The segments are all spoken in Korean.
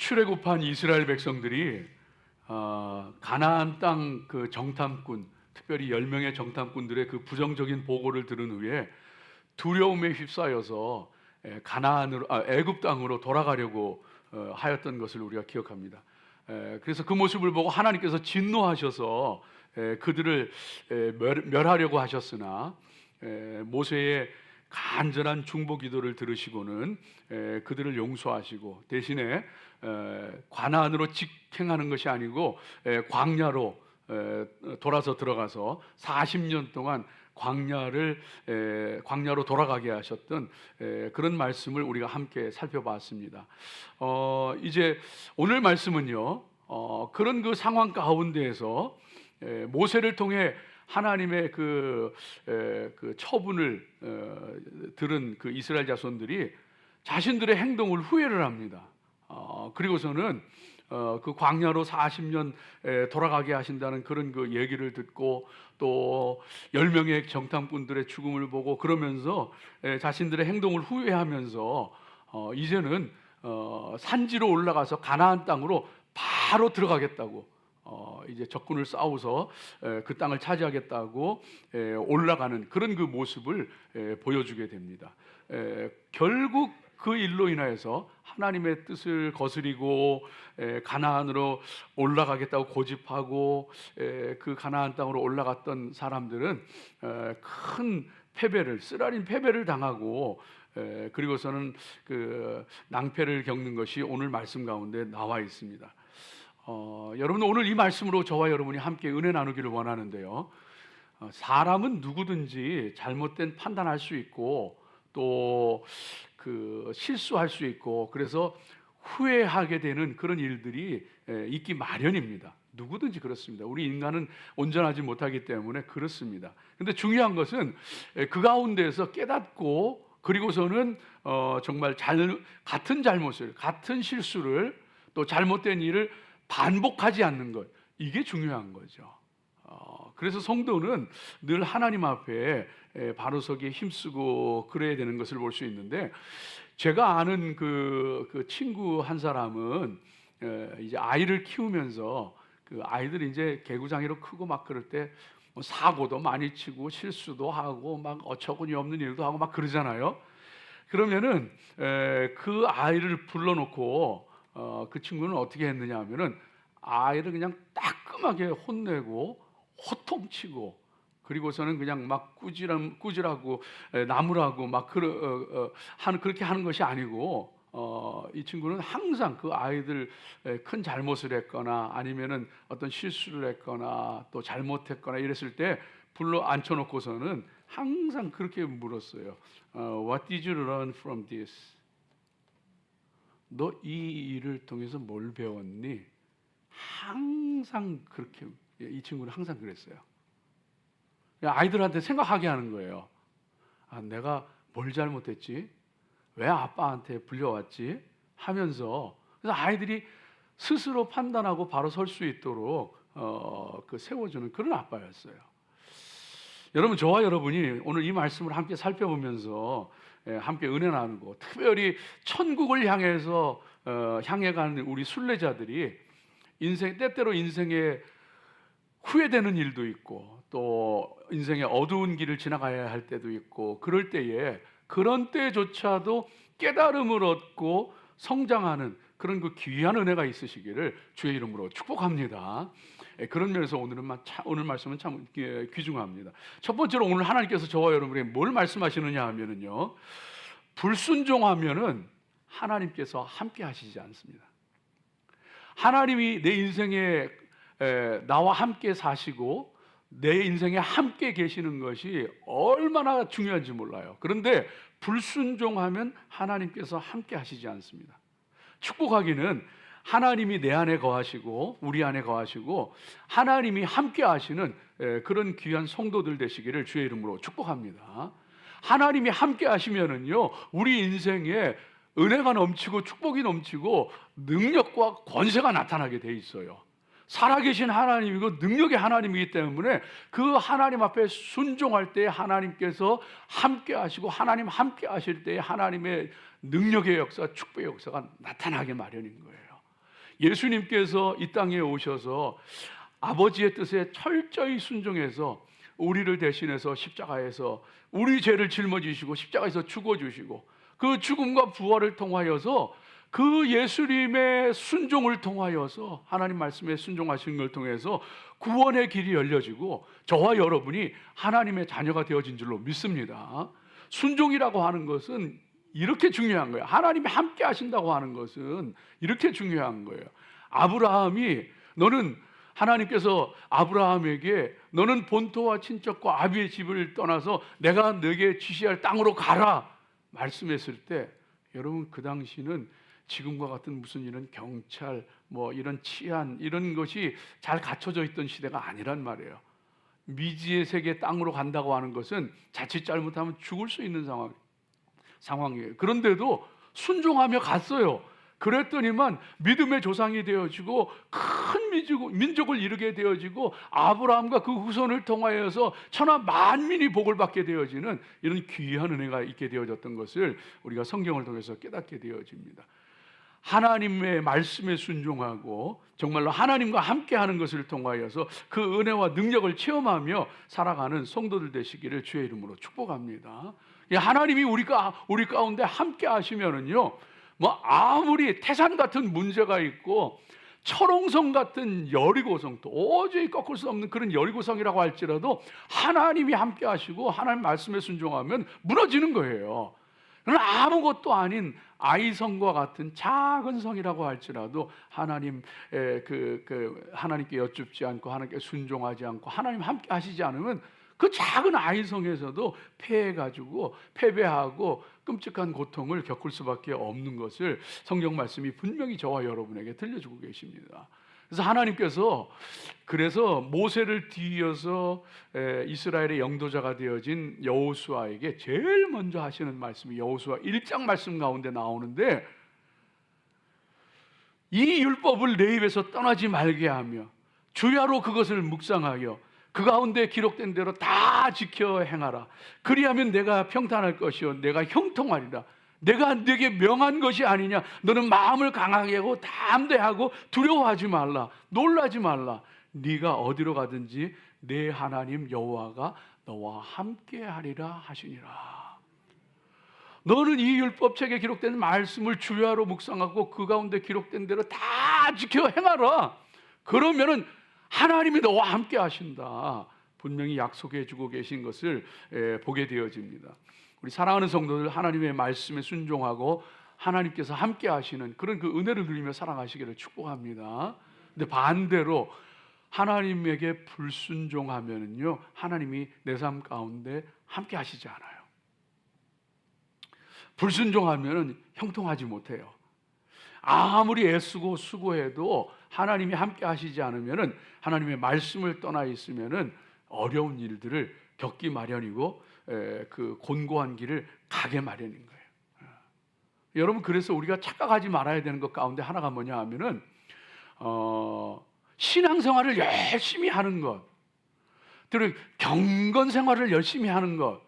출애굽한 이스라엘 백성들이 가나안 땅 그 정탐꾼, 특별히 10명의 정탐꾼들의 그 부정적인 보고를 들은 후에 두려움에 휩싸여서 애굽 땅으로 돌아가려고 하였던 것을 우리가 기억합니다. 그래서 그 모습을 보고 하나님께서 진노하셔서 그들을 멸하려고 하셨으나 모세의 간절한 중보 기도를 들으시고는 그들을 용서하시고 대신에 가나안으로 직행하는 것이 아니고 광야로 돌아서 들어가서 40년 동안 광야로 돌아가게 하셨던 그런 말씀을 우리가 함께 살펴봤습니다. 이제 오늘 말씀은요, 그런 그 상황 가운데에서 모세를 통해 하나님의 그 처분을 들은 그 이스라엘 자손들이 자신들의 행동을 후회를 합니다. 그리고서는 그 광야로 40년 돌아가게 하신다는 그런 그 얘기를 듣고 또 10명의 정탐꾼들의 죽음을 보고 그러면서 자신들의 행동을 후회하면서 이제는 산지로 올라가서 가나안 땅으로 바로 들어가겠다고 이제 적군을 싸워서 그 땅을 차지하겠다고 올라가는 그런 그 모습을 보여주게 됩니다. 결국 그 일로 인하여서 하나님의 뜻을 거스리고 가나안으로 올라가겠다고 고집하고 그 가나안 땅으로 올라갔던 사람들은 큰 패배를, 쓰라린 패배를 당하고 그리고서는 그 낭패를 겪는 것이 오늘 말씀 가운데 나와 있습니다. 여러분, 오늘 이 말씀으로 저와 여러분이 함께 은혜 나누기를 원하는데요, 사람은 누구든지 잘못된 판단할 수 있고 또 그 실수할 수 있고 그래서 후회하게 되는 그런 일들이 있기 마련입니다. 누구든지 그렇습니다. 우리 인간은 온전하지 못하기 때문에 그렇습니다. 근데 중요한 것은 그 가운데에서 깨닫고 그리고서는 정말 같은 잘못을, 같은 실수를, 또 잘못된 일을 반복하지 않는 것, 이게 중요한 거죠. 그래서 성도는 늘 하나님 앞에 바로서기에 힘쓰고 그래야 되는 것을 볼 수 있는데, 제가 아는 그 친구 한 사람은 이제 아이를 키우면서 그 아이들이 이제 개구장이로 크고 막 그럴 때 뭐 사고도 많이 치고 실수도 하고 막 어처구니 없는 일도 하고 막 그러잖아요. 그러면은 그 아이를 불러놓고 그 친구는 어떻게 했느냐 하면은 아이를 그냥 따끔하게 혼내고 호통치고 그리고서는 그냥 막 꾸지라고 나무라고 막 그렇게 하는 것이 아니고 이 친구는 항상 그 아이들 큰 잘못을 했거나 아니면은 어떤 실수를 했거나 또 잘못했거나 이랬을 때 불러 앉혀놓고서는 항상 그렇게 물었어요. What did you learn from this? 너 이 일을 통해서 뭘 배웠니? 항상 그렇게, 이 친구는 항상 그랬어요. 아이들한테 생각하게 하는 거예요. 내가 뭘 잘못했지? 왜 아빠한테 불려왔지? 하면서, 그래서 아이들이 스스로 판단하고 바로 설 수 있도록 그 세워주는 그런 아빠였어요. 여러분, 저와 여러분이 오늘 이 말씀을 함께 살펴보면서 함께 은혜 나누고 특별히 천국을 향해서 향해가는 우리 순례자들이 때때로 인생에 후회되는 일도 있고 또 인생의 어두운 길을 지나가야 할 때도 있고 그럴 때에 그런 때조차도 깨달음을 얻고 성장하는 그런 그 귀한 은혜가 있으시기를 주의 이름으로 축복합니다. 그런 면에서 오늘 말씀은 참 귀중합니다. 첫 번째로 오늘 하나님께서 저와 여러분에게 뭘 말씀하시느냐 하면은요, 불순종하면은 하나님께서 함께 하시지 않습니다. 하나님이 내 인생에 나와 함께 사시고 내 인생에 함께 계시는 것이 얼마나 중요한지 몰라요. 그런데 불순종하면 하나님께서 함께 하시지 않습니다. 축복하기는 하나님이 내 안에 거하시고 우리 안에 거하시고 하나님이 함께 하시는 그런 귀한 성도들 되시기를 주의 이름으로 축복합니다. 하나님이 함께 하시면은요, 우리 인생에 은혜가 넘치고 축복이 넘치고 능력과 권세가 나타나게 돼 있어요. 살아계신 하나님이고 능력의 하나님이기 때문에 그 하나님 앞에 순종할 때 하나님께서 함께 하시고 하나님 함께 하실 때 하나님의 능력의 역사, 축복의 역사가 나타나게 마련인 거예요. 예수님께서 이 땅에 오셔서 아버지의 뜻에 철저히 순종해서 우리를 대신해서 십자가에서 우리 죄를 짊어지시고 십자가에서 죽어주시고 그 죽음과 부활을 통하여서 그 예수님의 순종을 통하여서 하나님 말씀에 순종하시는 걸 통해서 구원의 길이 열려지고 저와 여러분이 하나님의 자녀가 되어진 줄로 믿습니다. 순종이라고 하는 것은 이렇게 중요한 거예요. 하나님이 함께 하신다고 하는 것은 이렇게 중요한 거예요. 아브라함이 너는 하나님께서 아브라함에게 너는 본토와 친척과 아비의 집을 떠나서 내가 너에게 지시할 땅으로 가라 말씀했을 때 여러분 그 당시는 지금과 같은 무슨 이런 경찰 뭐 이런 치안 이런 것이 잘 갖춰져 있던 시대가 아니란 말이에요. 미지의 세계 땅으로 간다고 하는 것은 자칫 잘못하면 죽을 수 있는 상황이에요. 그런데도 순종하며 갔어요. 그랬더니만 믿음의 조상이 되어지고 큰 민족을 이루게 되어지고 아브라함과 그 후손을 통하여서 천하 만민이 복을 받게 되어지는 이런 귀한 은혜가 있게 되어졌던 것을 우리가 성경을 통해서 깨닫게 되어집니다. 하나님의 말씀에 순종하고 정말로 하나님과 함께하는 것을 통하여서 그 은혜와 능력을 체험하며 살아가는 성도들 되시기를 주의 이름으로 축복합니다. 하나님이 우리 가운데 함께 하시면은요, 뭐 아무리 태산 같은 문제가 있고 철옹성 같은 여리고성, 도저히 꺾을 수 없는 그런 여리고성이라고 할지라도 하나님이 함께 하시고 하나님 말씀에 순종하면 무너지는 거예요. 그러나 아무것도 아닌 아이성과 같은 작은 성이라고 할지라도 하나님께 여쭙지 않고 하나님께 순종하지 않고 하나님 함께 하시지 않으면 그 작은 아이성에서도 패배하고 끔찍한 고통을 겪을 수밖에 없는 것을 성경 말씀이 분명히 저와 여러분에게 들려주고 계십니다. 그래서 하나님께서 모세를 뒤이어서 이스라엘의 영도자가 되어진 여호수아에게 제일 먼저 하시는 말씀이 여호수아 1장 말씀 가운데 나오는데, 이 율법을 내 입에서 떠나지 말게 하며 주야로 그것을 묵상하여 그 가운데 기록된 대로 다 지켜 행하라. 그리하면 내가 평탄할 것이요 내가 형통하리라. 내가 네게 명한 것이 아니냐. 너는 마음을 강하게 하고 담대하고 두려워하지 말라. 놀라지 말라. 네가 어디로 가든지 내 하나님 여호와가 너와 함께 하리라 하시니라. 너는 이 율법책에 기록된 말씀을 주야로 묵상하고 그 가운데 기록된 대로 다 지켜 행하라. 그러면은 하나님이 너와 함께 하신다. 분명히 약속해 주고 계신 것을 보게 되어집니다. 우리 사랑하는 성도들, 하나님의 말씀에 순종하고 하나님께서 함께 하시는 그런 그 은혜를 누리며 살아가시기를 축복합니다. 근데 반대로 하나님에게 불순종하면은요, 하나님이 내 삶 가운데 함께 하시지 않아요. 불순종하면은 형통하지 못해요. 아무리 애쓰고 수고해도 하나님이 함께 하시지 않으면은, 하나님의 말씀을 떠나 있으면은 어려운 일들을 겪기 마련이고 그 곤고한 길을 가게 마련인 거예요. 여러분, 그래서 우리가 착각하지 말아야 되는 것 가운데 하나가 뭐냐 하면은 신앙생활을 열심히 하는 것, 그리고 경건 생활을 열심히 하는 것,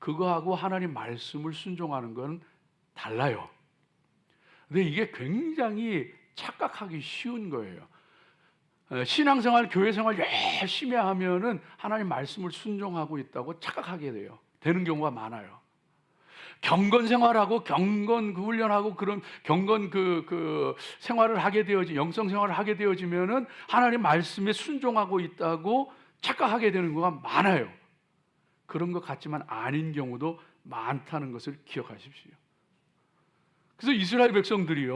그거하고 하나님 말씀을 순종하는 건 달라요. 근데 이게 굉장히 착각하기 쉬운 거예요. 신앙생활, 교회생활 열심히 하면은 하나님 말씀을 순종하고 있다고 착각하게 되는 경우가 많아요. 경건 생활하고 경건 그 훈련하고 그런 경건 그 생활을 하게 되어지, 영성 생활을 하게 되어지면은 하나님 말씀에 순종하고 있다고 착각하게 되는 경우가 많아요. 그런 것 같지만 아닌 경우도 많다는 것을 기억하십시오. 그래서 이스라엘 백성들이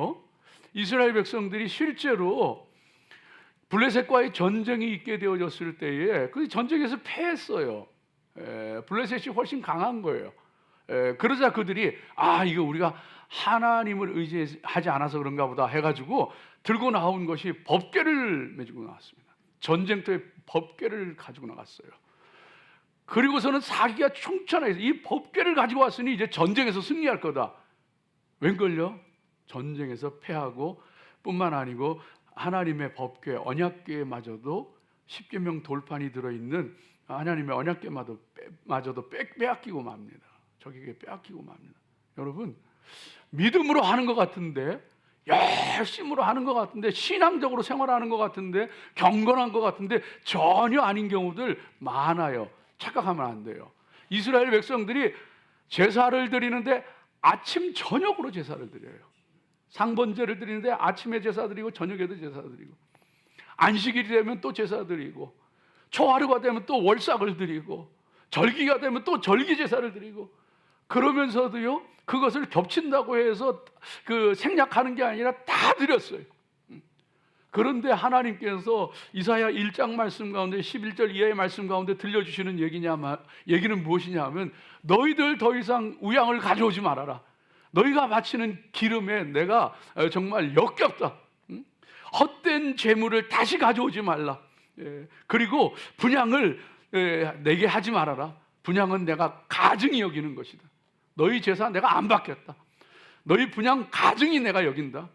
실제로 블레셋과의 전쟁이 있게 되어졌을 때에 그 전쟁에서 패했어요. 블레셋이 훨씬 강한 거예요. 그러자 그들이 이거 우리가 하나님을 의지하지 않아서 그런가 보다 해가지고 들고 나온 것이 법궤를 메고 나왔습니다. 전쟁터에 법궤를 가지고 나갔어요. 그리고서는 사기가 충천해서 이 법궤를 가지고 왔으니 이제 전쟁에서 승리할 거다. 웬걸요? 전쟁에서 패하고 뿐만 아니고 하나님의 법궤, 언약궤마저도 십계명 돌판이 들어있는 하나님의 언약궤마저도 빼앗기고 맙니다. 적에게 빼앗기고 맙니다. 여러분, 믿음으로 하는 것 같은데 열심으로 하는 것 같은데, 신앙적으로 생활하는 것 같은데, 경건한 것 같은데 전혀 아닌 경우들 많아요. 착각하면 안 돼요. 이스라엘 백성들이 제사를 드리는데 아침 저녁으로 제사를 드려요. 상번제를 드리는데 아침에 제사 드리고 저녁에도 제사 드리고, 안식일이 되면 또 제사 드리고, 초하루가 되면 또 월삭을 드리고, 절기가 되면 또 절기 제사를 드리고, 그러면서도요 그것을 겹친다고 해서 그 생략하는 게 아니라 다 드렸어요. 그런데 하나님께서 이사야 1장 말씀 가운데 11절 이하의 말씀 가운데 들려주시는 얘기는 무엇이냐 하면, 너희들 더 이상 우양을 가져오지 말아라. 너희가 바치는 기름에 내가 정말 역겹다. 헛된 재물을 다시 가져오지 말라. 그리고 분향을 내게 하지 말아라. 분향은 내가 가증히 여기는 것이다. 너희 제사 내가 안 받겠다. 너희 분향 가증히 내가 여긴다.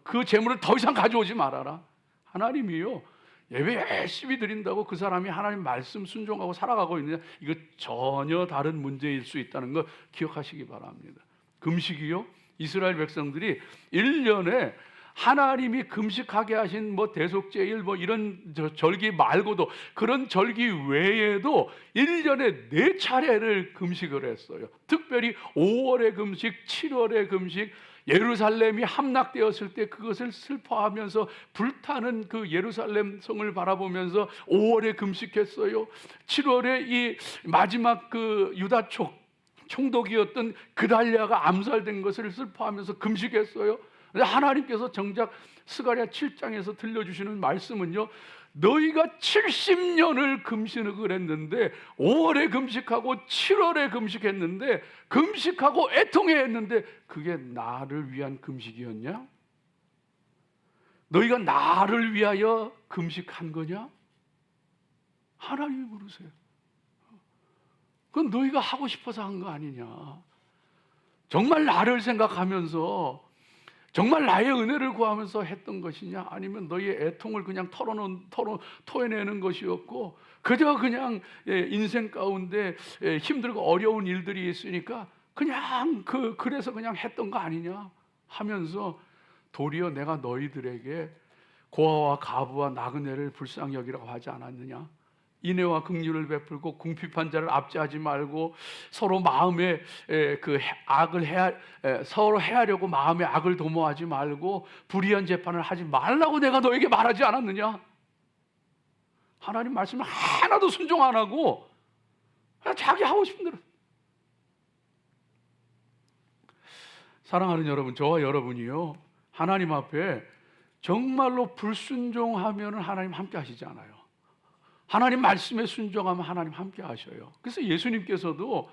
그 재물을 더 이상 가져오지 말아라. 하나님이요, 예배 열심히 드린다고 그 사람이 하나님 말씀 순종하고 살아가고 있느냐, 이거 전혀 다른 문제일 수 있다는 거 기억하시기 바랍니다. 금식이요, 이스라엘 백성들이 1년에 하나님이 금식하게 하신 대속제일 이런 절기 말고도, 그런 절기 외에도 1년에 4차례를 금식을 했어요. 특별히 5월의 금식, 7월의 금식, 예루살렘이 함락되었을 때 그것을 슬퍼하면서 불타는 그 예루살렘 성을 바라보면서 5월에 금식했어요. 7월에 이 마지막 그 유다 총독이었던 그달랴가 암살된 것을 슬퍼하면서 금식했어요. 하나님께서 정작 스가랴 7장에서 들려주시는 말씀은요, 너희가 70년을 금식을 했는데 5월에 금식하고 7월에 금식했는데, 금식하고 애통해 했는데 그게 나를 위한 금식이었냐? 너희가 나를 위하여 금식한 거냐? 하나님이 물으세요. 그건 너희가 하고 싶어서 한 거 아니냐? 정말 나를 생각하면서, 정말 나의 은혜를 구하면서 했던 것이냐? 아니면 너희의 애통을 그냥 토해내는 것이었고, 그저 그냥 인생 가운데 힘들고 어려운 일들이 있으니까 그냥 그래서 그냥 했던 거 아니냐 하면서, 도리어 내가 너희들에게 고아와 가부와 나그네를 불쌍히 여기라고 하지 않았느냐? 인애와 긍휼을 베풀고 궁핍한 자를 압제하지 말고, 서로 마음에 그 악을 서로 해하려고 마음에 악을 도모하지 말고 불의한 재판을 하지 말라고 내가 너에게 말하지 않았느냐? 하나님 말씀을 하나도 순종 안 하고 그냥 자기 하고 싶은 대로. 사랑하는 여러분, 저와 여러분이요, 하나님 앞에 정말로 불순종하면 하나님 함께 하시지 않아요. 하나님 말씀에 순종하면 하나님 함께 하셔요. 그래서 예수님께서도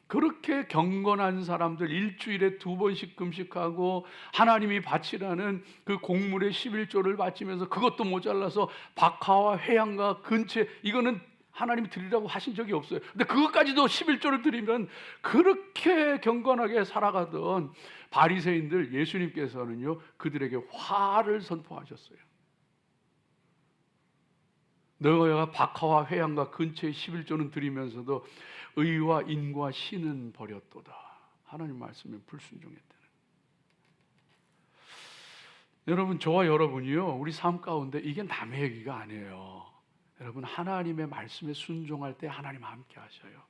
그렇게 경건한 사람들, 일주일에 2번씩 금식하고 하나님이 바치라는 그 곡물의 11조를 바치면서 그것도 모자라서 박하와 회양과 근체, 이거는 하나님이 드리라고 하신 적이 없어요. 근데 그것까지도 11조를 드리면, 그렇게 경건하게 살아가던 바리새인들, 예수님께서는요 그들에게 화를 선포하셨어요. 너희가 박하와 회양과 근처의 11조는 드리면서도 의와 인과 신은 버렸도다. 하나님 말씀에 불순종했다는. 여러분, 저와 여러분이요, 우리 삶 가운데 이게 남의 얘기가 아니에요. 여러분, 하나님의 말씀에 순종할 때 하나님 함께 하셔요.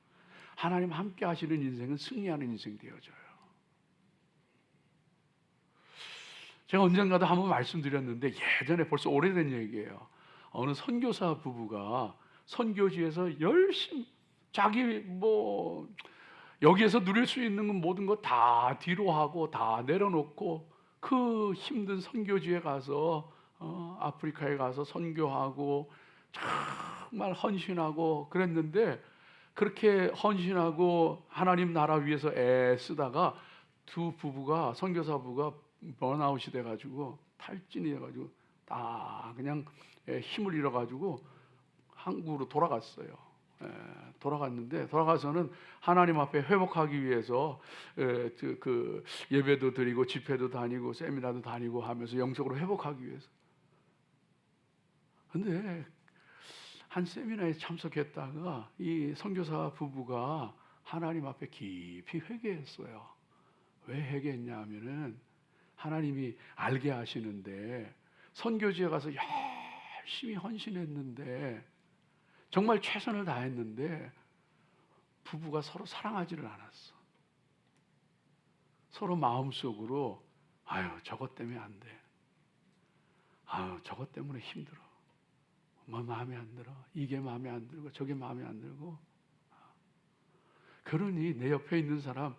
하나님 함께 하시는 인생은 승리하는 인생이 되어져요. 제가 언젠가도 한번 말씀드렸는데, 예전에 벌써 오래된 얘기예요. 어느 선교사 부부가 선교지에서 열심히 자기 여기에서 누릴 수 있는 모든 거 다 뒤로 하고 다 내려놓고 그 힘든 선교지에 가서 아프리카에 가서 선교하고 정말 헌신하고 그랬는데, 그렇게 헌신하고 하나님 나라 위해서 애쓰다가 두 부부가, 선교사 부부가 번아웃이 돼가지고 탈진이 돼가지고 다 그냥 힘을 잃어가지고 한국으로 돌아갔어요. 돌아갔는데, 돌아가서는 하나님 앞에 회복하기 위해서 그 예배도 드리고 집회도 다니고 세미나도 다니고 하면서 영적으로 회복하기 위해서. 근데 한 세미나에 참석했다가 이 선교사 부부가 하나님 앞에 깊이 회개했어요. 왜 회개했냐 하면은, 하나님이 알게 하시는데, 선교지에 가서 열심히 헌신했는데, 정말 최선을 다했는데 부부가 서로 사랑하지를 않았어. 서로 마음속으로 아유 저것 때문에 안 돼, 아유 저것 때문에 힘들어, 뭐 마음에 안 들어, 이게 마음에 안 들고 저게 마음에 안 들고. 그러니 내 옆에 있는 사람,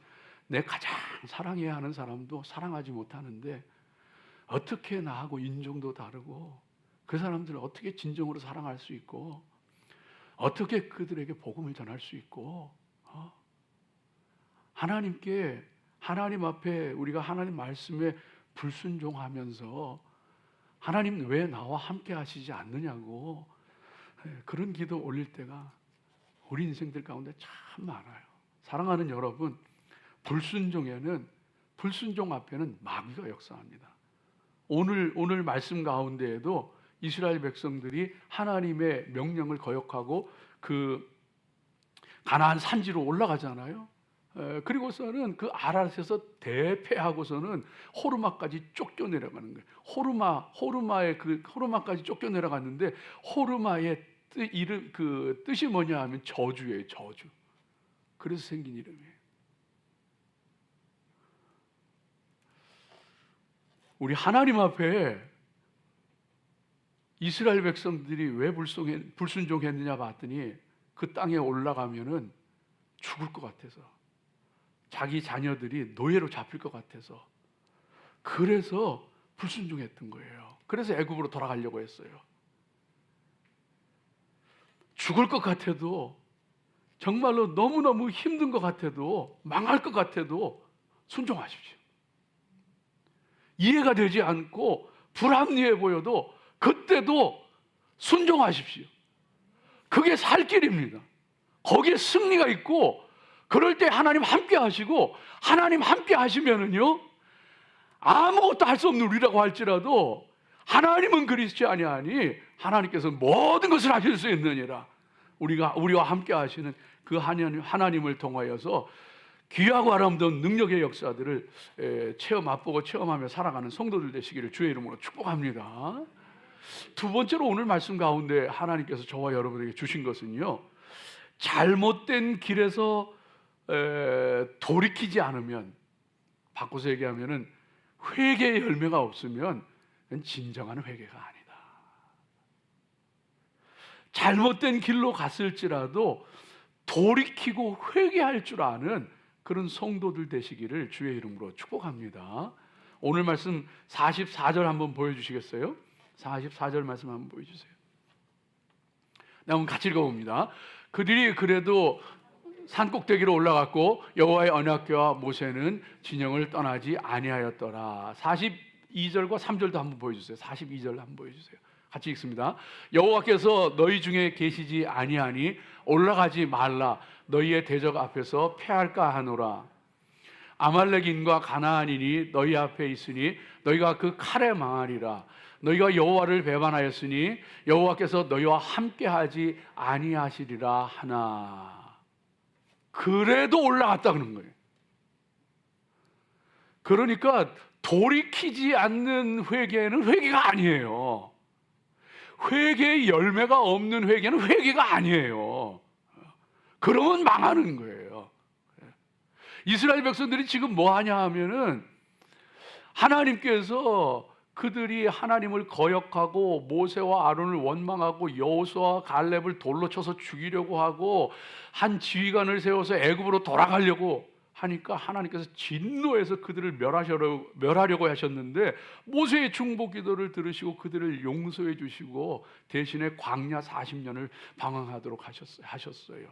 내 가장 사랑해야 하는 사람도 사랑하지 못하는데 어떻게 나하고 인종도 다르고 그 사람들을 어떻게 진정으로 사랑할 수 있고 어떻게 그들에게 복음을 전할 수 있고, 하나님께, 하나님 앞에 우리가 하나님 말씀에 불순종하면서 하나님 왜 나와 함께 하시지 않느냐고 그런 기도 올릴 때가 우리 인생들 가운데 참 많아요. 사랑하는 여러분, 불순종 앞에는 마귀가 역사합니다. 오늘 말씀 가운데에도 이스라엘 백성들이 하나님의 명령을 거역하고 그 가나안 산지로 올라가잖아요. 그리고서는 그 아랏에서 대패하고서는 호르마까지 쫓겨 내려가는 거예요. 호르마까지 쫓겨 내려갔는데, 호르마의 뜻이 뭐냐 하면 저주예요, 저주. 그래서 생긴 이름이에요. 우리 하나님 앞에 이스라엘 백성들이 왜 불순종했느냐 봤더니 그 땅에 올라가면은 죽을 것 같아서, 자기 자녀들이 노예로 잡힐 것 같아서, 그래서 불순종했던 거예요. 그래서 애굽으로 돌아가려고 했어요. 죽을 것 같아도, 정말로 너무너무 힘든 것 같아도, 망할 것 같아도 순종하십시오. 이해가 되지 않고 불합리해 보여도 그때도 순종하십시오. 그게 살 길입니다. 거기에 승리가 있고, 그럴 때 하나님 함께 하시고, 하나님 함께 하시면은요 아무것도 할 수 없는 우리라고 할지라도 하나님은 그리스지 아니하니 하나님께서 모든 것을 하실 수 있느니라. 우리와 함께 하시는 그 하나님을 통하여서 귀하고 아름다운 능력의 역사들을 맛보고 체험하며 살아가는 성도들 되시기를 주의 이름으로 축복합니다. 두 번째로 오늘 말씀 가운데 하나님께서 저와 여러분에게 주신 것은요, 잘못된 길에서 돌이키지 않으면, 바꿔서 얘기하면은 회개의 열매가 없으면 그건 진정한 회개가 아니다. 잘못된 길로 갔을지라도 돌이키고 회개할 줄 아는 그런 성도들 되시기를 주의 이름으로 축복합니다. 오늘 말씀 44절 한번 보여주시겠어요? 44절 말씀 한번 보여주세요. 네, 한번 같이 읽어봅니다. 그들이 그래도 산꼭대기로 올라갔고 여호와의 언약궤와 모세는 진영을 떠나지 아니하였더라. 42절과 3절도 한번 보여주세요. 42절 한번 보여주세요. 같이 읽습니다. 여호와께서 너희 중에 계시지 아니하니 올라가지 말라. 너희의 대적 앞에서 패할까 하노라. 아말렉인과 가나안인이 너희 앞에 있으니 너희가 그 칼에 망하리라. 너희가 여호와를 배반하였으니 여호와께서 너희와 함께하지 아니하시리라 하나. 그래도 올라갔다 그런 거예요. 그러니까 돌이키지 않는 회개는 회개가 아니에요. 회개의 열매가 없는 회개는 회개가 아니에요. 그러면 망하는 거예요. 이스라엘 백성들이 지금 뭐 하냐 하면은, 하나님께서 그들이 하나님을 거역하고 모세와 아론을 원망하고 여호수아와 갈렙을 돌로 쳐서 죽이려고 하고 한 지휘관을 세워서 애굽으로 돌아가려고 하니까 하나님께서 진노해서 그들을 멸하려고 하셨는데, 모세의 중보 기도를 들으시고 그들을 용서해 주시고 대신에 광야 40년을 방황하도록 하셨어요.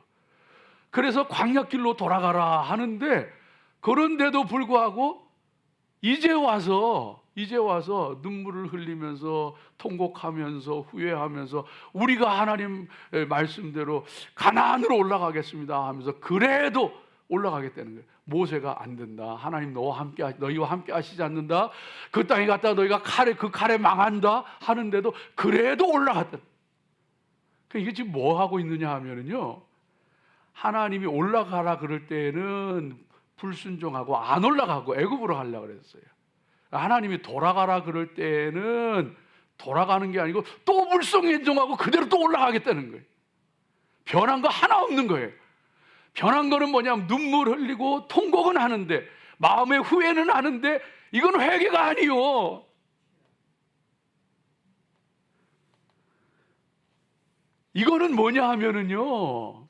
그래서 광야길로 돌아가라 하는데, 그런데도 불구하고 이제 와서 눈물을 흘리면서 통곡하면서 후회하면서 우리가 하나님 말씀대로 가나안으로 올라가겠습니다 하면서 그래도 올라가겠다는 거예요. 모세가 안 된다. 하나님 너희와 함께 하시지 않는다. 그 땅에 갔다 너희가 그 칼에 망한다 하는데도 그래도 올라갔다. 이게 지금 뭐 하고 있느냐 하면은요, 하나님이 올라가라 그럴 때는 불순종하고 안 올라가고 애굽으로 가려고 그랬어요. 하나님이 돌아가라 그럴 때는 돌아가는 게 아니고 또 불성행정하고 그대로 또 올라가겠다는 거예요. 변한 거 하나 없는 거예요. 변한 거는 뭐냐면 눈물 흘리고 통곡은 하는데, 마음의 후회는 하는데, 이건 회개가 아니요. 이거는 뭐냐 하면은요,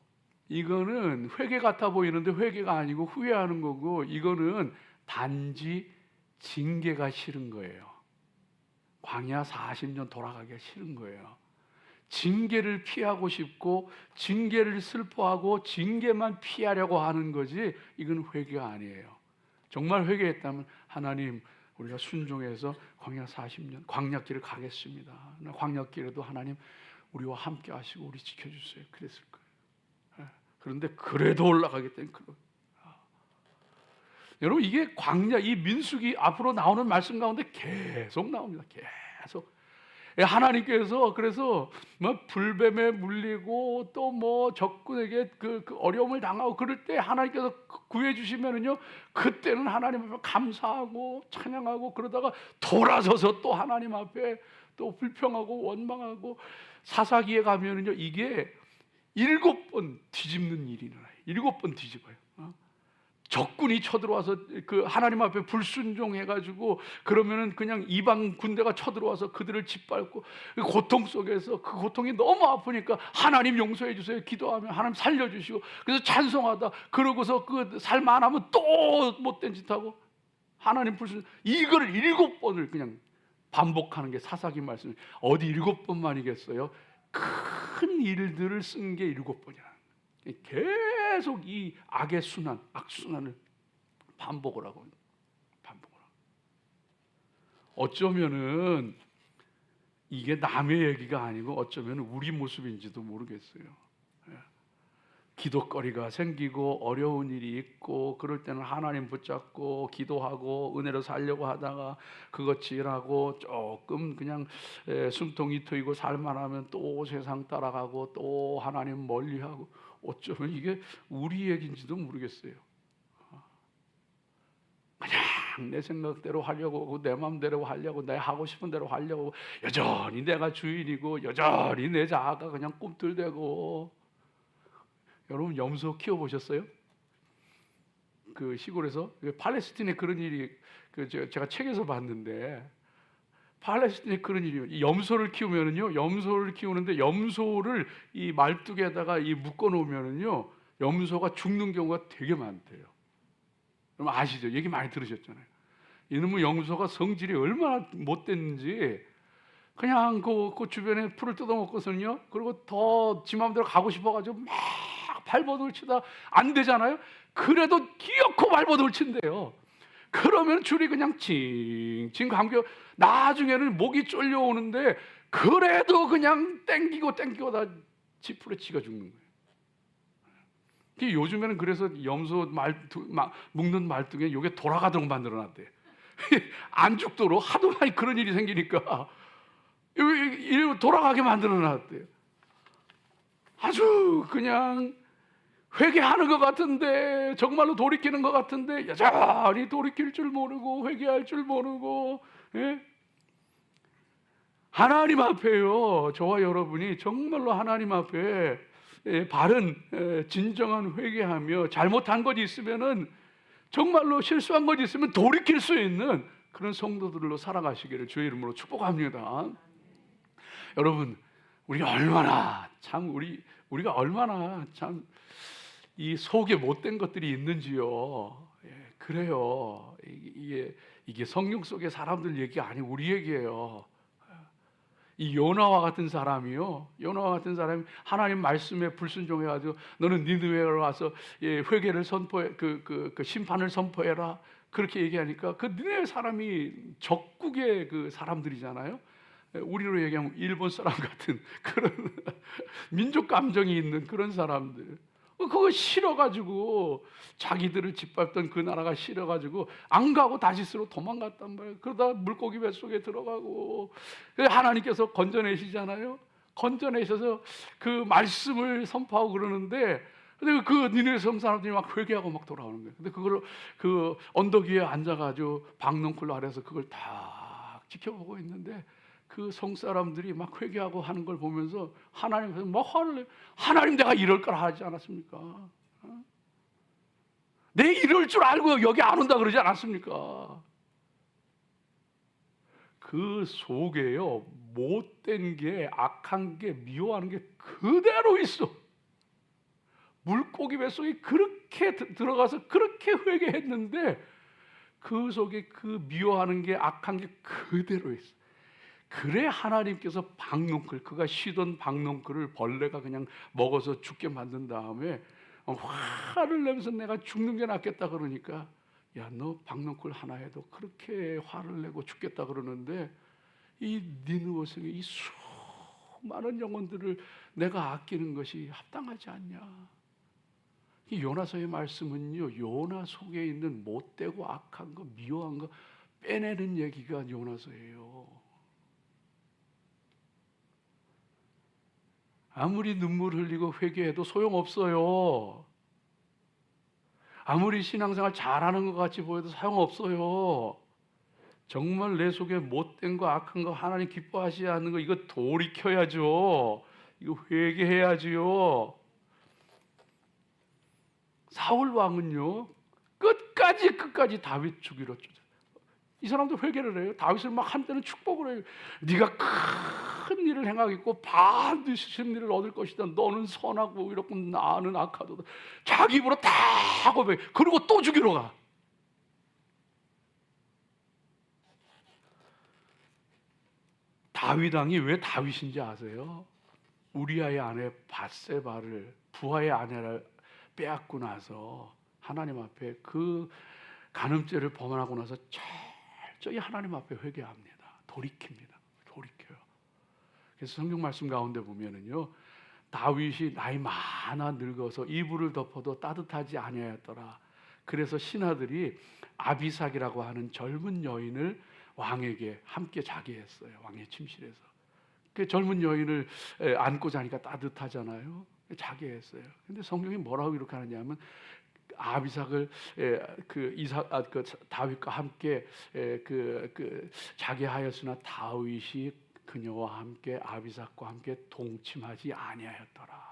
이거는 회개 같아 보이는데 회개가 아니고 후회하는 거고, 이거는 단지 징계가 싫은 거예요. 광야 40년 돌아가기가 싫은 거예요. 징계를 피하고 싶고 징계를 슬퍼하고 징계만 피하려고 하는 거지, 이건 회개가 아니에요. 정말 회개했다면 하나님, 우리가 순종해서 광야 40년 광야길을 가겠습니다. 광야길에도 하나님 우리와 함께 하시고 우리 지켜주세요. 그랬을 거예요. 그런데 그래도 올라가겠다는 그런. 여러분, 이게 광야, 이 민수기 앞으로 나오는 말씀 가운데 계속 나옵니다. 계속. 하나님께서 그래서 뭐 불뱀에 물리고 또 뭐 적군에게 그 어려움을 당하고 그럴 때 하나님께서 구해 주시면은요, 그때는 하나님 앞에 감사하고 찬양하고, 그러다가 돌아서서 또 하나님 앞에 또 불평하고 원망하고, 사사기에 가면은요, 이게 7번 뒤집는 일이 일어나요. 7번 뒤집어요. 적군이 쳐들어와서 그 하나님 앞에 불순종해가지고, 그러면은 그냥 이방 군대가 쳐들어와서 그들을 짓밟고, 고통 속에서 그 고통이 너무 아프니까 하나님 용서해 주세요 기도하면 하나님 살려주시고, 그래서 찬송하다 그러고서 그 삶 안 하면 또 못된 짓 하고 하나님 불순, 이걸 7번을 그냥 반복하는 게 사사기 말씀이에요. 어디 7번만이겠어요? 큰 일들을 쓴 게 7번이라. 계속 이 악의 순환, 악순환을 반복을 하고. 어쩌면은 이게 남의 얘기가 아니고 어쩌면 우리 모습인지도 모르겠어요. 기도거리가 생기고 어려운 일이 있고, 그럴 때는 하나님 붙잡고 기도하고 은혜로 살려고 하다가 그것 지으라고 조금 그냥 숨통이 트이고 살만 하면 또 세상 따라가고 또 하나님 멀리하고, 어쩌면 이게 우리 얘기인지도 모르겠어요. 그냥 내 생각대로 하려고 하고 내 마음대로 하려고, 내 하고 싶은 대로 하려고, 여전히 내가 주인이고 여전히 내 자아가 그냥 꿈틀대고. 여러분, 염소 키워보셨어요? 그 시골에서 팔레스틴에 그런 일이, 제가 책에서 봤는데, 팔레스틴에 그런 일이, 염소를 키우면은요, 염소를 키우는데 염소를 이 말뚝에다가 이 묶어 놓으면은요, 염소가 죽는 경우가 되게 많대요. 여러분 아시죠? 얘기 많이 들으셨잖아요. 이놈의 염소가 성질이 얼마나 못됐는지, 그냥 그 주변에 풀을 뜯어먹고서는요, 그리고 더 지 마음대로 가고 싶어가지고 막 발버둥치다 안 되잖아요. 그래도 기어코 발버둥친대요. 그러면 줄이 그냥 칭칭 감겨, 나중에는 목이 쫄려오는데 그래도 그냥 땡기고 다 지푸레 치가 죽는 거예요. 요즘에는 그래서 염소 묶는 말뚝에 요게 돌아가도록 만들어놨대요. 안 죽도록 하도 많이 그런 일이 생기니까 돌아가게 만들어놨대요. 아주 그냥 회개하는 것 같은데, 정말로 돌이키는 것 같은데 여전히 돌이킬 줄 모르고 회개할 줄 모르고. 예? 하나님 앞에요, 저와 여러분이 정말로 하나님 앞에 바른 진정한 회개하며 잘못한 것이 있으면은, 정말로 실수한 것이 있으면 돌이킬 수 있는 그런 성도들로 살아가시기를 주의 이름으로 축복합니다. 여러분, 우리가 얼마나 참 우리가 얼마나 참 이 속에 못된 것들이 있는지요. 그래요. 이게 성경 속의 사람들 얘기가 아니고 우리 얘기예요. 이 요나와 같은 사람이요, 요나와 같은 사람이 하나님 말씀에 불순종해가지고 너는 니느웨로 와서 회개를 선포해, 그 심판을 선포해라, 그렇게 얘기하니까 그 니느웨 사람이 적국의 그 사람들이잖아요. 우리로 얘기하면 일본 사람 같은 그런 민족 감정이 있는 그런 사람들. 그거 싫어가지고, 자기들을 짓밟던 그 나라가 싫어가지고 안 가고 다시스로 도망갔단 말이에요. 그러다 물고기 뱃속에 들어가고, 하나님께서 건져내시잖아요. 건져내셔서 그 말씀을 선포하고 그러는데, 근데 그 니네 성 사람들이 막 회개하고 막 돌아오는 거예요. 근데 그걸 그 언덕 위에 앉아가지고 박넝쿨 아래서 그걸 다 지켜보고 있는데 그 성 사람들이 막 회개하고 하는 걸 보면서 하나님께서 막 화를 내요. 하나님, 내가 이럴 걸 하지 않았습니까? 내 이럴 줄 알고 여기 안 온다 그러지 않았습니까? 그 속에요, 못된 게, 악한 게, 미워하는 게 그대로 있어. 물고기 뱃속에 그렇게 들어가서 그렇게 회개했는데 그 속에 그 미워하는 게, 악한 게 그대로 있어. 그래 하나님께서 박넝쿨, 그가 쉬던 박넝쿨을 벌레가 그냥 먹어서 죽게 만든 다음에 화를 내면서 내가 죽는 게 낫겠다 그러니까, 야, 너 박넝쿨 하나에도 그렇게 화를 내고 죽겠다 그러는데 이 니느웨 성에 이 수많은 영혼들을 내가 아끼는 것이 합당하지 않냐. 이 요나서의 말씀은요, 요나 속에 있는 못되고 악한 거, 미워한 거 빼내는 얘기가 요나서예요. 아무리 눈물 흘리고 회개해도 소용없어요. 아무리 신앙생활 잘하는 것 같이 보여도 소용없어요. 정말 내 속에 못된 거, 악한 거, 하나님 기뻐하시지 않는 거, 이거 돌이켜야죠. 이거 회개해야지요. 사울 왕은요, 끝까지 다윗 죽이러 쫓아. 이 사람도 회개를 해요. 다윗을 막 한때는 축복을 해요. 네가 큰 일을 행하겠고 반드시 승리를 얻을 것이다. 너는 선하고 이렇고 나는 악하도다. 자기 입으로 다 고백해. 그리고 또 죽이러 가. 다윗 왕이 왜 다윗인지 아세요? 우리아의 아내 밧세바를, 부하의 아내를 빼앗고 나서 하나님 앞에 그 간음죄를 범하고 나서 철저히 하나님 앞에 회개합니다. 돌이킵니다. 돌이켜요. 그래서 성경 말씀 가운데 보면은요, 다윗이 나이 많아 늙어서 이불을 덮어도 따뜻하지 아니하였더라. 그래서 신하들이 아비삭이라고 하는 젊은 여인을 왕에게 함께 자게 했어요. 왕의 침실에서. 그 젊은 여인을 안고 자니까 따뜻하잖아요. 자게 했어요. 근데 성경이 뭐라고 이렇게 하느냐면, 아비삭을 그 다윗과 함께 자게 하였으나 다윗이 그녀와 함께 아비삭과 함께 동침하지 아니하였더라.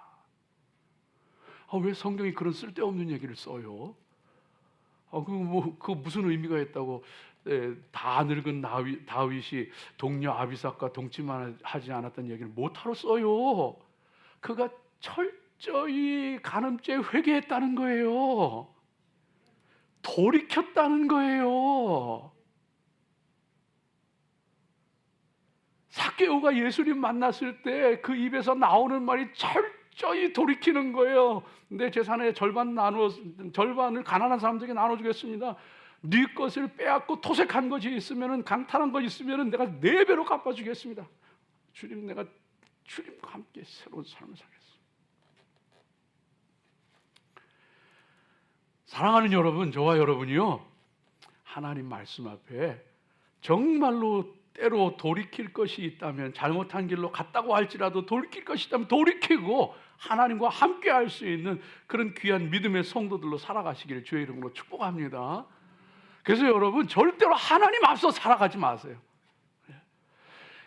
왜 성경이 그런 쓸데없는 얘기를 써요? 그 무슨 의미가 있다고? 다 늙은 다윗이 동료 아비삭과 동침하지 않았다는 얘기를 뭐하러 써요? 그가 철저히 간음죄에 회개했다는 거예요. 돌이켰다는 거예요. 삭개오가 예수님 만났을 때 그 입에서 나오는 말이 철저히 돌이키는 거예요. 내 재산의 절반을 가난한 사람들에게 나눠주겠습니다. 네 것을 빼앗고 토색한 것이 있으면은, 강탈한 것이 있으면은 내가 4배로 갚아주겠습니다. 주님, 내가 주님과 함께 새로운 삶을 살겠습니다. 사랑하는 여러분, 저와 여러분이요, 하나님 말씀 앞에 정말로 때로 돌이킬 것이 있다면, 잘못한 길로 갔다고 할지라도 돌이킬 것이 있다면 돌이키고 하나님과 함께 할 수 있는 그런 귀한 믿음의 성도들로 살아가시기를 주의 이름으로 축복합니다. 그래서 여러분, 절대로 하나님 앞서 살아가지 마세요.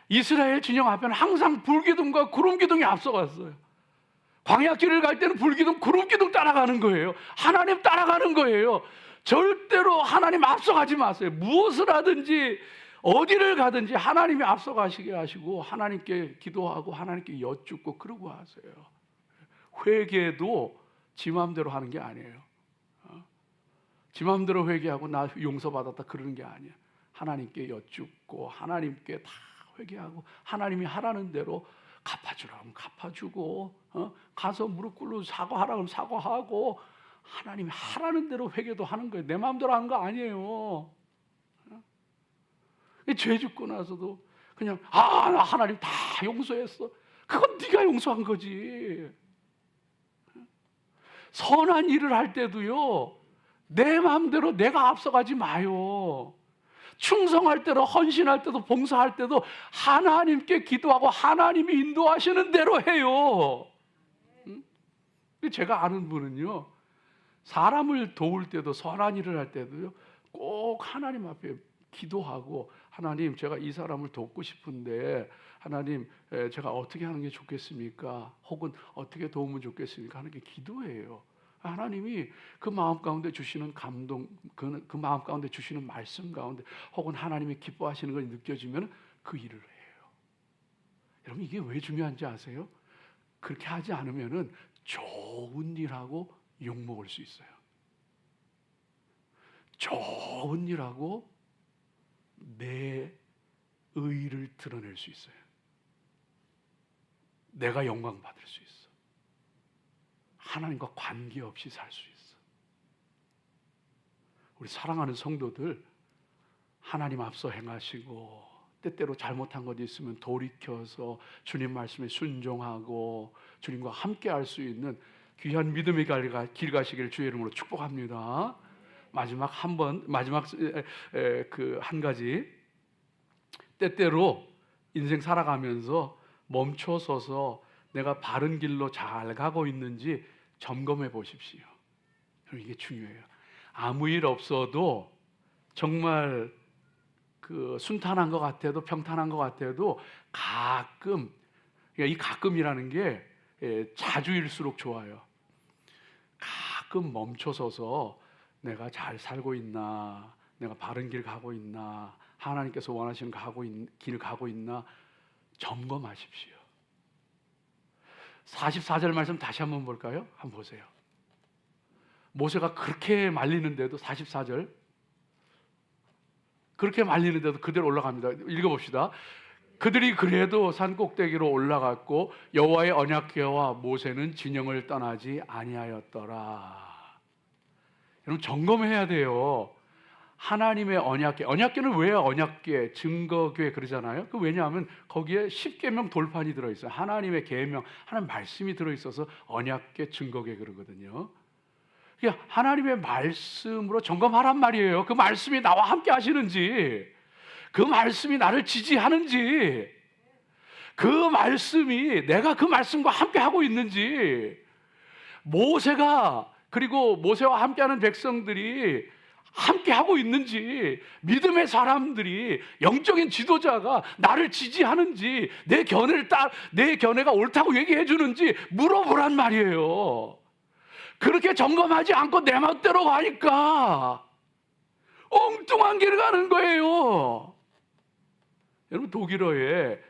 이스라엘 진영 앞에는 항상 불기둥과 구름기둥이 앞서갔어요. 광야길을 갈 때는 불기둥, 구름기둥 따라가는 거예요. 하나님 따라가는 거예요. 절대로 하나님 앞서가지 마세요. 무엇을 하든지 어디를 가든지 하나님이 앞서가시게 하시고 하나님께 기도하고 하나님께 여쭙고 그러고 하세요. 회개도 지 마음대로 하는 게 아니에요. 지 마음대로 회개하고 나 용서받았다 그러는 게 아니에요. 하나님께 여쭙고 하나님께 다 회개하고 하나님이 하라는 대로 갚아주라면 갚아주고, 가서 무릎 꿇고 사과하라면 사과하고, 하나님이 하라는 대로 회개도 하는 거예요. 내 마음대로 하는 거 아니에요. 죄 짓고 나서도 그냥 나 하나님 다 용서했어. 그건 네가 용서한 거지. 선한 일을 할 때도요, 내 마음대로 내가 앞서가지 마요. 충성할 때도, 헌신할 때도, 봉사할 때도 하나님께 기도하고 하나님이 인도하시는 대로 해요. 제가 아는 분은요, 사람을 도울 때도, 선한 일을 할 때도요, 꼭 하나님 앞에 기도하고, 하나님, 제가 이 사람을 돕고 싶은데 하나님, 제가 어떻게 하는 게 좋겠습니까? 혹은 어떻게 도우면 좋겠습니까? 하는 게 기도예요. 하나님이 그 마음 가운데 주시는 감동, 그 마음 가운데 주시는 말씀 가운데, 혹은 하나님이 기뻐하시는 걸 느껴지면 그 일을 해요. 여러분, 이게 왜 중요한지 아세요? 그렇게 하지 않으면은 좋은 일하고 욕먹을 수 있어요. 좋은 일하고 내 의의를 드러낼 수 있어요. 내가 영광 받을 수 있어. 하나님과 관계없이 살 수 있어. 우리 사랑하는 성도들, 하나님 앞서 행하시고 때때로 잘못한 것 있으면 돌이켜서 주님 말씀에 순종하고 주님과 함께 할 수 있는 귀한 믿음의 길 가시기를 주의 이름으로 축복합니다. 마지막 그 한 가지, 때때로 인생 살아가면서 멈춰서서 내가 바른 길로 잘 가고 있는지 점검해 보십시오. 이게 중요해요. 아무 일 없어도 정말 그 순탄한 것 같아도, 평탄한 것 같아도 가끔, 그러니까 이 가끔이라는 게 자주일수록 좋아요. 가끔 멈춰서서 내가 잘 살고 있나, 내가 바른 길 가고 있나, 하나님께서 원하시는 길 가고 있나 점검하십시오. 44절 말씀 다시 한번 볼까요? 한번 보세요. 모세가 그렇게 말리는데도, 44절, 그렇게 말리는데도 그대로 올라갑니다. 읽어봅시다. 그들이 그래도 산 꼭대기로 올라갔고 여호와의 언약궤와 모세는 진영을 떠나지 아니하였더라. 여러분, 점검해야 돼요. 하나님의 언약궤, 언약궤는 왜 언약궤, 증거궤 그러잖아요. 그 왜냐하면 거기에 10계명 돌판이 들어있어요. 하나님의 계명, 하나님 말씀이 들어있어서 언약궤, 증거궤 그러거든요. 그러니까 하나님의 말씀으로 점검하란 말이에요. 그 말씀이 나와 함께 하시는지, 그 말씀이 나를 지지하는지, 그 말씀이 내가 그 말씀과 함께 하고 있는지, 모세가, 그리고 모세와 함께하는 백성들이 함께 하고 있는지, 믿음의 사람들이, 영적인 지도자가 나를 지지하는지, 내 견해가 옳다고 얘기해 주는지 물어보란 말이에요. 그렇게 점검하지 않고 내 멋대로 가니까 엉뚱한 길을 가는 거예요. 여러분, 독일어에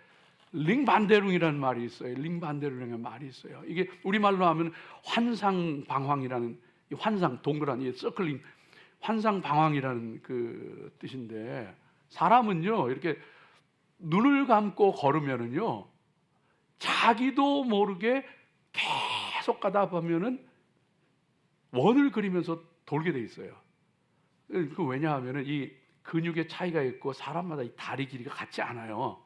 링반데룽이라는 말이 있어요. 링반데룽이라는 말이 있어요. 이게 우리말로 하면 환상방황이라는, 환상, 동그란 이 서클링, 환상방황이라는 그 뜻인데, 사람은요 이렇게 눈을 감고 걸으면은요 자기도 모르게 계속 가다 보면은 원을 그리면서 돌게 돼 있어요. 그 왜냐하면은 이 근육의 차이가 있고 사람마다 이 다리 길이가 같지 않아요.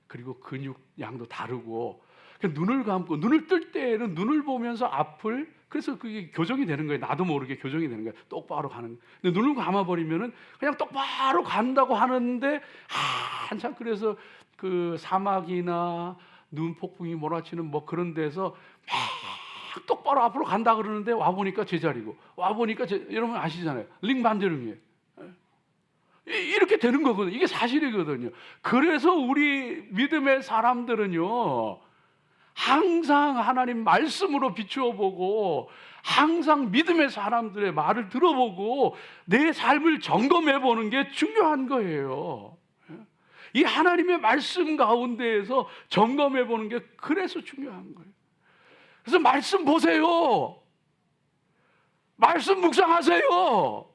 그리고 근육 양도 다르고, 눈을 감고 눈을 뜰 때에는 눈을 보면서 앞을, 그래서 그게 교정이 되는 거예요. 나도 모르게 교정이 되는 거예요. 똑바로 가는 거예요. 근데 눈을 감아버리면은 그냥 똑바로 간다고 하는데 한참, 그래서 그 사막이나 눈 폭풍이 몰아치는 뭐 그런 데서 막 똑바로 앞으로 간다 그러는데 와보니까 제자리고, 와보니까 여러분 아시잖아요. 링반데룽이에요. 이렇게 되는 거거든요. 이게 사실이거든요. 그래서 우리 믿음의 사람들은요 항상 하나님 말씀으로 비추어 보고, 항상 믿음의 사람들의 말을 들어보고 내 삶을 점검해 보는 게 중요한 거예요. 이 하나님의 말씀 가운데에서 점검해 보는 게 그래서 중요한 거예요. 그래서 말씀 보세요. 말씀 묵상하세요.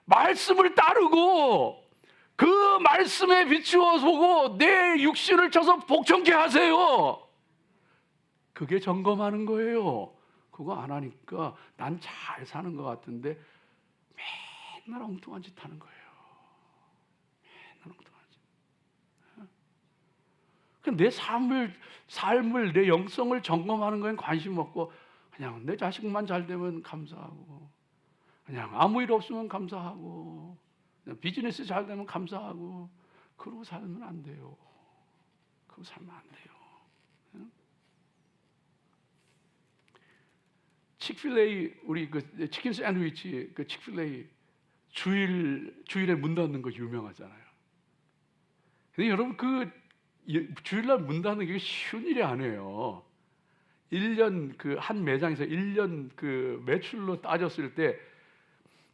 말씀을 따르고 그 말씀에 비추어 보고 내 육신을 쳐서 복종케 하세요. 그게 점검하는 거예요. 그거 안 하니까 난 잘 사는 것 같은데 맨날 엉뚱한 짓 하는 거예요. 맨날 엉뚱한 짓. 내 삶을, 내 영성을 점검하는 거엔 관심 없고, 그냥 내 자식만 잘 되면 감사하고, 그냥 아무 일 없으면 감사하고, 그냥 비즈니스 잘 되면 감사하고, 그러고 살면 안 돼요. 그러고 살면 안 돼요. 칙필레이 우리 그 치킨 샌드위치 그 칙필레이 주일에 문 닫는 거 유명하잖아요. 근데 여러분 그 주일날 문 닫는 게 쉬운 일이 아니에요. 1년 그 한 매장에서 1년 그 매출로 따졌을 때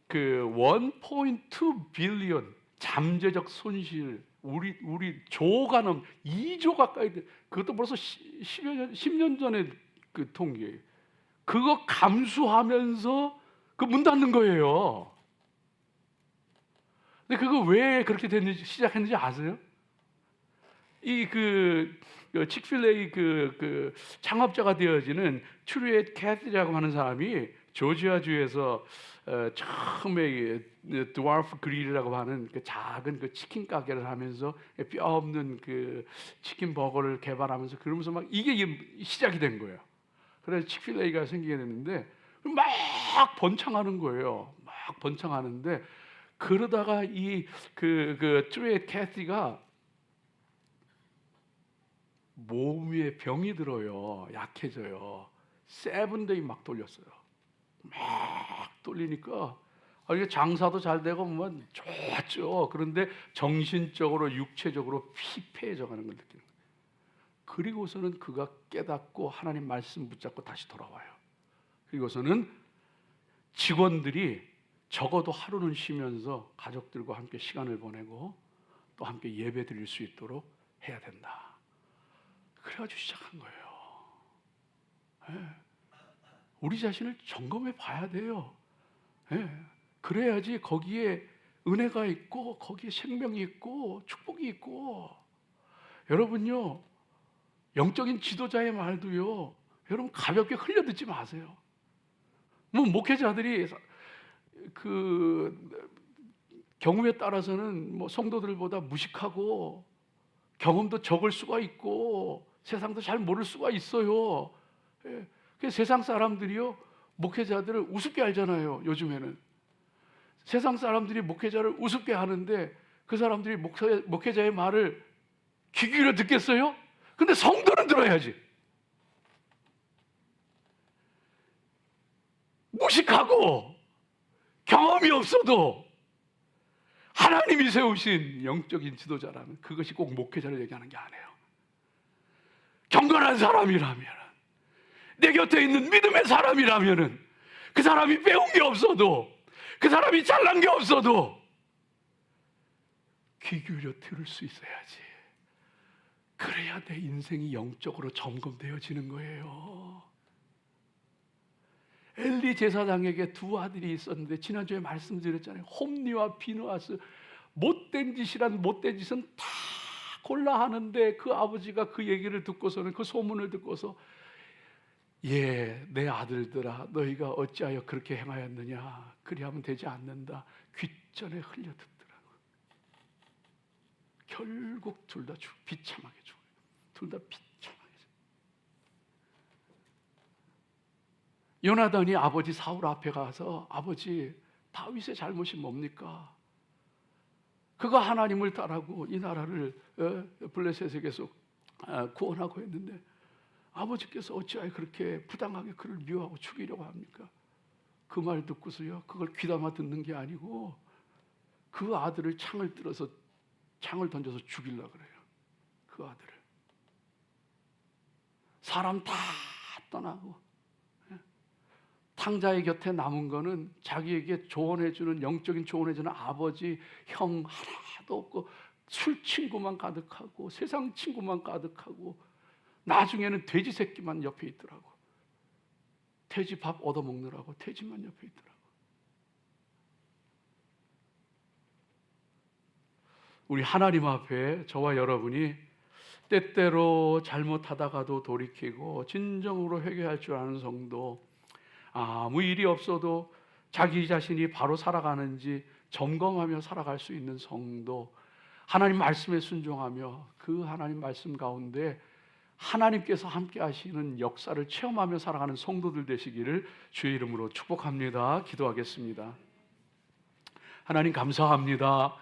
그 1.2 빌리언 잠재적 손실 우리 조가 넘 2조 가까이 그것도 벌써 10년 전에 그 통계예요. 그거 감수하면서 그 문 닫는 거예요. 근데 그거 왜 그렇게 됐는지 시작했는지 아세요? 칙필레이 그 창업자가 되어지는 트루엣 캐시라고 하는 사람이 조지아주에서 처음에 드와프 그릴이라고 하는 그 작은 그 치킨 가게를 하면서 뼈 없는 그 치킨 버거를 개발하면서 그러면서 막 이게 시작이 된 거예요. 그래서 칙필레이가 생기게 됐는데 막 번창하는 거예요. 막 번창하는데 그러다가 그 트루엣 캐시가 몸에 병이 들어요. 약해져요. 7데이 막 돌렸어요. 막 돌리니까 이게 장사도 잘 되고 뭐 좋았죠. 그런데 정신적으로 육체적으로 피폐해져 가는 걸 느끼는 거예요. 그리고서는 그가 깨닫고 하나님 말씀 붙잡고 다시 돌아와요. 그리고서는 직원들이 적어도 하루는 쉬면서 가족들과 함께 시간을 보내고 또 함께 예배 드릴 수 있도록 해야 된다. 그래가지고 시작한 거예요. 네. 우리 자신을 점검해 봐야 돼요. 네. 그래야지 거기에 은혜가 있고 거기에 생명이 있고 축복이 있고. 여러분요, 영적인 지도자의 말도요, 여러분 가볍게 흘려 듣지 마세요. 뭐 목회자들이 그 경우에 따라서는 뭐 성도들보다 무식하고 경험도 적을 수가 있고 세상도 잘 모를 수가 있어요. 예. 세상 사람들이요 목회자들을 우습게 알잖아요. 요즘에는 세상 사람들이 목회자를 우습게 하는데 그 사람들이 목회자의 말을 귀 기울여 듣겠어요? 근데 성도는 들어야지. 무식하고 경험이 없어도 하나님이 세우신 영적인 지도자라면 그것이 꼭 목회자를 얘기하는 게 아니에요. 경건한 사람이라면, 내 곁에 있는 믿음의 사람이라면 그 사람이 배운 게 없어도, 그 사람이 잘난 게 없어도 귀 기울여 들을 수 있어야지. 그래야 내 인생이 영적으로 점검되어지는 거예요. 엘리 제사장에게 두 아들이 있었는데 지난주에 말씀드렸잖아요. 홈니와 비느하스. 못된 짓이란 못된 짓은 다 골라 하는데 그 아버지가 그 얘기를 듣고서는, 그 소문을 듣고서, 예, 내 아들들아 너희가 어찌하여 그렇게 행하였느냐, 그리하면 되지 않는다, 귓전에 흘려 듣더라고. 결국 둘 다 비참하게 죽어요. 둘 다 비참하게 죽어요. 요나단이 아버지 사울 앞에 가서, 아버지 다윗의 잘못이 뭡니까? 그가 하나님을 따라고 이 나라를 블레셋에게서 구원하고 했는데 아버지께서 어찌하여 그렇게 부당하게 그를 미워하고 죽이려고 합니까? 그 말 듣고서요, 그걸 귀담아 듣는 게 아니고 그 아들을 창을 던져서 죽이려고 그래요. 그 아들을. 사람 다 떠나고 탕자의 곁에 남은 거는 자기에게 조언해주는, 영적인 조언해주는 아버지, 형 하나도 없고 술 친구만 가득하고 세상 친구만 가득하고 나중에는 돼지 새끼만 옆에 있더라고. 돼지 밥 얻어먹느라고 돼지만 옆에 있더라고. 우리 하나님 앞에 저와 여러분이 때때로 잘못하다가도 돌이키고 진정으로 회개할 줄 아는 성도, 아무 일이 없어도 자기 자신이 바로 살아가는지 점검하며 살아갈 수 있는 성도, 하나님 말씀에 순종하며 그 하나님 말씀 가운데 하나님께서 함께 하시는 역사를 체험하며 살아가는 성도들 되시기를 주의 이름으로 축복합니다. 기도하겠습니다. 하나님 감사합니다.